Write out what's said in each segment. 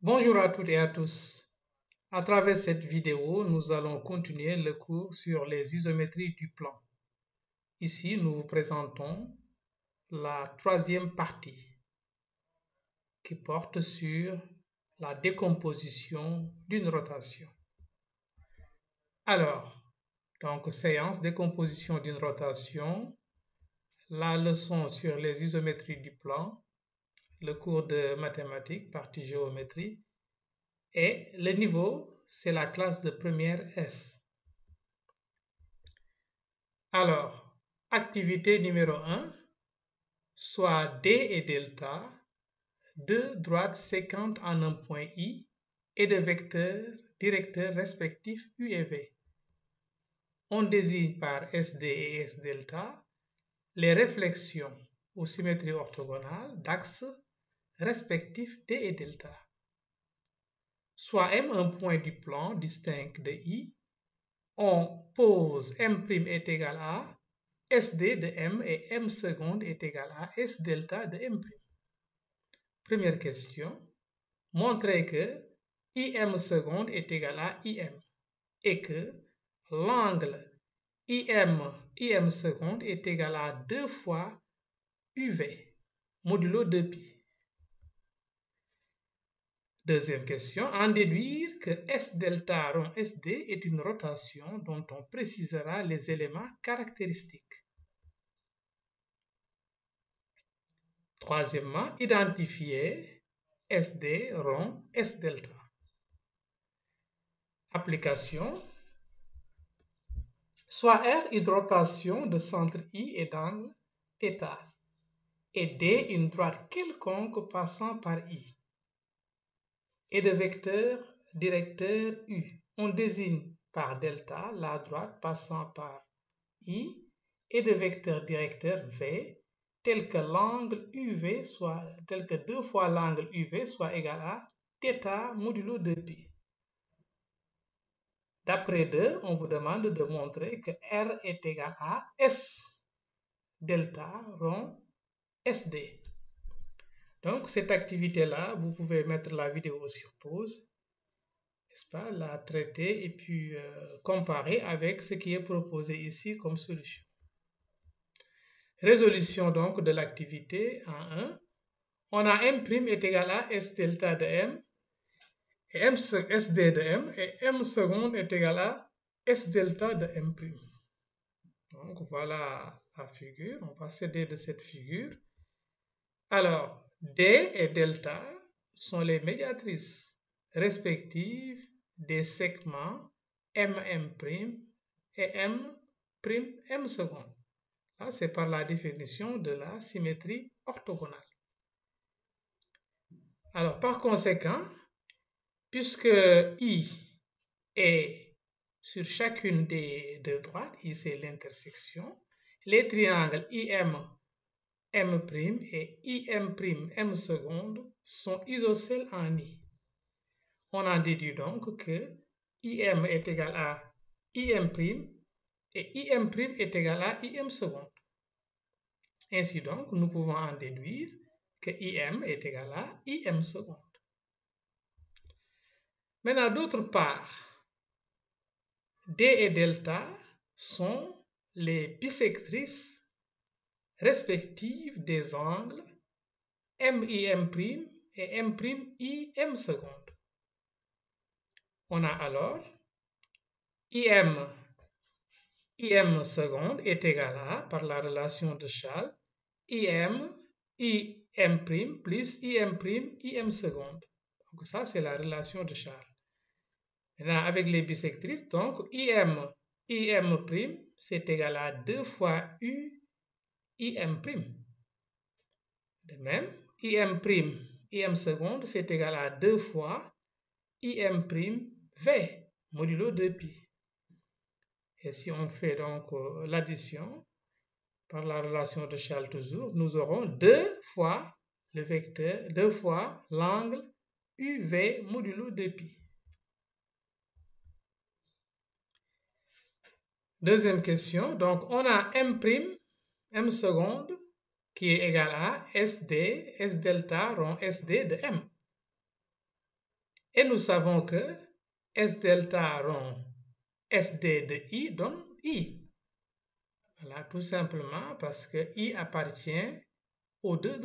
Bonjour à toutes et à tous. À travers cette vidéo, nous allons continuer le cours sur les isométries du plan. Ici, nous vous présentons la troisième partie qui porte sur la décomposition d'une rotation. Alors, donc séance décomposition d'une rotation, la leçon sur les isométries du plan, le cours de mathématiques, partie géométrie, et le niveau, c'est la classe de première S. Alors, activité numéro 1, soit D et delta, deux droites séquentes en un point I et de vecteurs directeurs respectifs U et V. On désigne par SD et S delta les réflexions ou symétries orthogonales d'axes respectifs D et delta. Soit M un point du plan distinct de I, on pose M' est égal à SD de M et M seconde est égal à S delta de M'. Première question, montrez que IM seconde est égal à IM et que l'angle IM seconde est égal à 2 fois UV, modulo 2π. Deuxième question, en déduire que S delta rond SD est une rotation dont on précisera les éléments caractéristiques. Troisièmement, identifier SD rond S delta. Application. Soit R une rotation de centre I et d'angle θ et D une droite quelconque passant par I et de vecteur directeur U. On désigne par delta la droite passant par I et de vecteur directeur V tel que l'angle UV tel que 2 fois l'angle UV soit égal à θ modulo 2π. D'après 2, on vous demande de montrer que R est égal à S delta rond SD. Donc, cette activité-là, vous pouvez mettre la vidéo sur pause, n'est-ce pas, la traiter et puis comparer avec ce qui est proposé ici comme solution. Résolution donc de l'activité en 1. On a M' est égal à S delta de M et SD de M et M seconde est égal à S delta de M'. Donc voilà la figure, on va s'aider de cette figure. Alors, D et delta sont les médiatrices respectives des segments MM' et M' seconde. Là, c'est par la définition de la symétrie orthogonale. Alors, par conséquent, puisque I est sur chacune des deux droites, I c'est l'intersection, les triangles IM M' et IM' M seconde sont isocèles en I. On en déduit donc que IM est égal à IM' et IM' est égal à IM seconde. Ainsi donc, nous pouvons en déduire que IM est égal à IM seconde. Maintenant, d'autre part, D et delta sont les bissectrices respectives des angles MIM' et M'Im seconde. On a alors IM seconde est égal à, par la relation de Charles, IM plus Im seconde. Donc ça, c'est la relation de Charles. Maintenant, avec les bissectrices, donc IM', c'est égal à 2 fois U IM'. De même, Im seconde, c'est égal à 2 fois Im' V, modulo 2π. Et si on fait donc l'addition, par la relation de Charles toujours, nous aurons 2 fois le vecteur, 2 fois l'angle UV modulo 2π. Deuxième question, donc on a M seconde, qui est égal à SD, S delta rond SD de M. Et nous savons que S delta rond SD de I donne I. Voilà, tout simplement parce que I appartient aux deux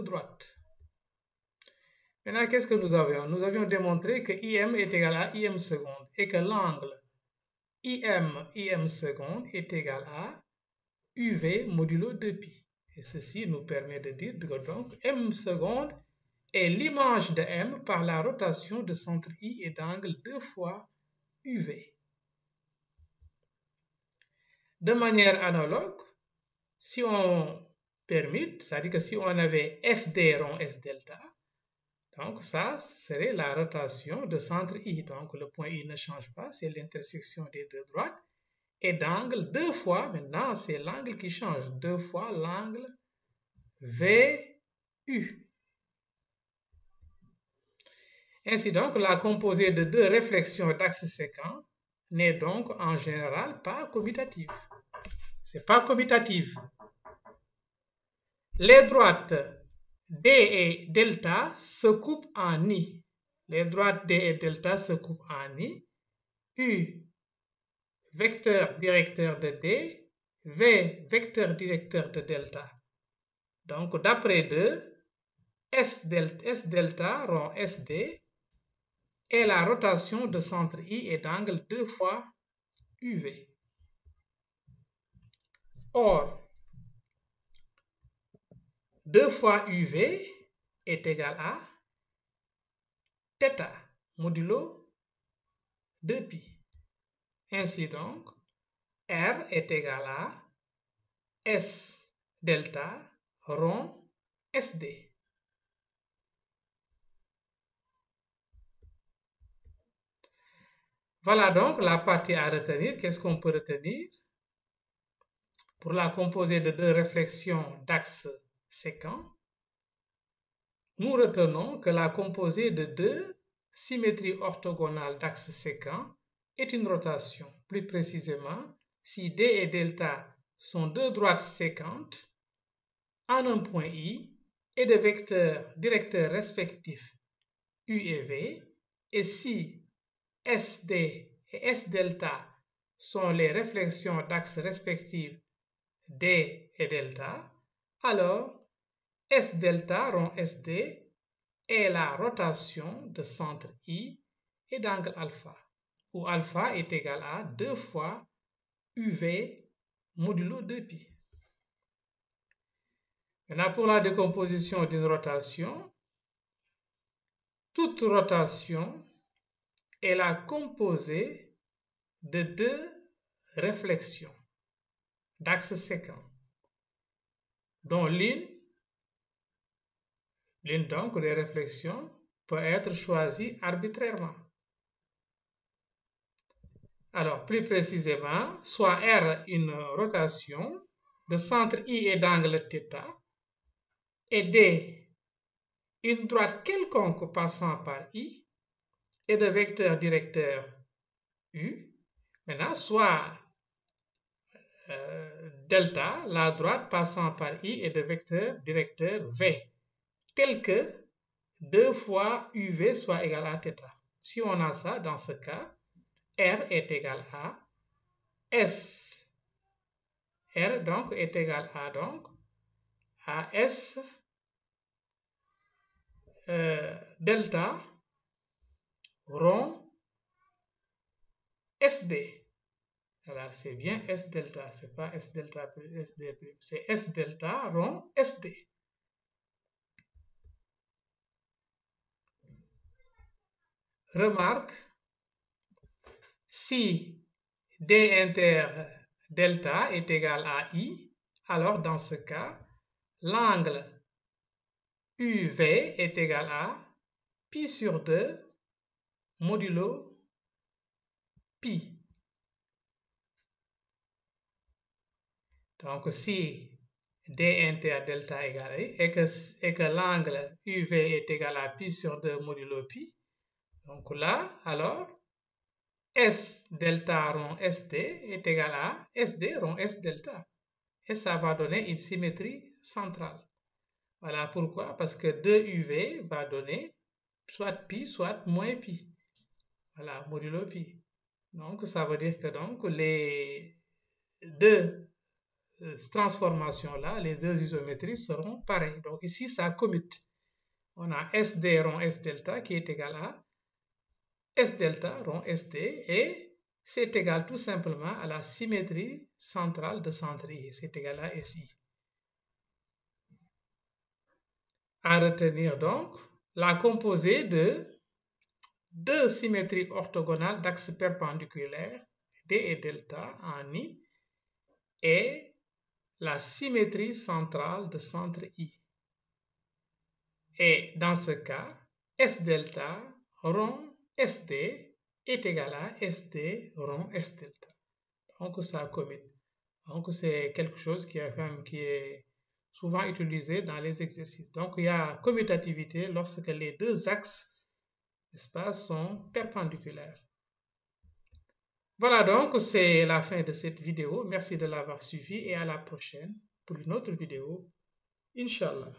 droites. Maintenant, qu'est-ce que nous avions? Nous avions démontré que IM est égal à IM seconde et que l'angle IM seconde est égal à UV modulo 2pi. Et ceci nous permet de dire que donc M seconde est l'image de M par la rotation de centre I et d'angle 2 fois UV. De manière analogue, si on permute, c'est-à-dire que si on avait SD rond S delta, donc ça serait la rotation de centre I. Donc le point I ne change pas, c'est l'intersection des deux droites. Et d'angle 2 fois, maintenant c'est l'angle qui change, 2 fois l'angle VU. Ainsi donc, la composée de deux réflexions d'axes sécants n'est donc en général pas commutative. C'est pas commutative. Les droites D et delta se coupent en I. Les droites D et delta se coupent en I. U, vecteur directeur de D, V, vecteur directeur de delta. Donc, d'après 2, S delta rond SD est la rotation de centre I et d'angle 2 fois UV. Or, 2 fois UV est égal à θ modulo 2pi. Ainsi donc, R est égal à S delta rond SD. Voilà donc la partie à retenir. Qu'est-ce qu'on peut retenir? Pour la composée de deux réflexions d'axes sécants, nous retenons que la composée de deux symétries orthogonales d'axes sécants est une rotation. Plus précisément, si D et delta sont deux droites sécantes en un point I et de vecteurs directeurs respectifs U et V, et si SD et S delta sont les réflexions d'axes respectifs D et delta, alors S delta rond SD est la rotation de centre I et d'angle alpha, où alpha est égal à 2 fois UV modulo 2pi. Maintenant, pour la décomposition d'une rotation, toute rotation est la composée de deux réflexions d'axes sécants, dont l'une donc des réflexions peut être choisie arbitrairement. Alors, plus précisément, soit R une rotation de centre I et d'angle θ, et D une droite quelconque passant par I et de vecteur directeur U. Maintenant, soit delta, la droite passant par I et de vecteur directeur V, tel que 2 fois UV soit égal à θ. Si on a ça, dans ce cas, R est égal à S. R donc est égal à S delta rond SD. Voilà, c'est bien S delta, c'est pas S delta plus SD plus, c'est S delta rond SD. Remarque, si D inter delta est égal à I, alors dans ce cas, l'angle UV est égal à pi sur 2 modulo pi. Donc, si D inter delta égale à I et que l'angle UV est égal à pi sur 2 modulo pi, donc là, alors, S delta rond SD est égal à SD rond S delta. Et ça va donner une symétrie centrale. Voilà pourquoi, parce que 2 UV va donner soit pi, soit moins pi. Voilà, modulo pi. Donc, ça veut dire que donc, les deux transformations-là, les deux isométries seront pareilles. Donc, ici, ça commute. On a SD rond S delta qui est égal à S delta rond SD et c'est égal tout simplement à la symétrie centrale de centre I. C'est égal à SI. À retenir donc la composée de deux symétries orthogonales d'axes perpendiculaires D et delta en I et la symétrie centrale de centre I. Et dans ce cas, S delta rond SD est égal à SD rond S delta. Donc ça commute. Donc c'est quelque chose qui est souvent utilisé dans les exercices. Donc il y a commutativité lorsque les deux axes, n'est-ce pas, sont perpendiculaires. Voilà donc, c'est la fin de cette vidéo. Merci de l'avoir suivi et à la prochaine pour une autre vidéo. Inch'Allah.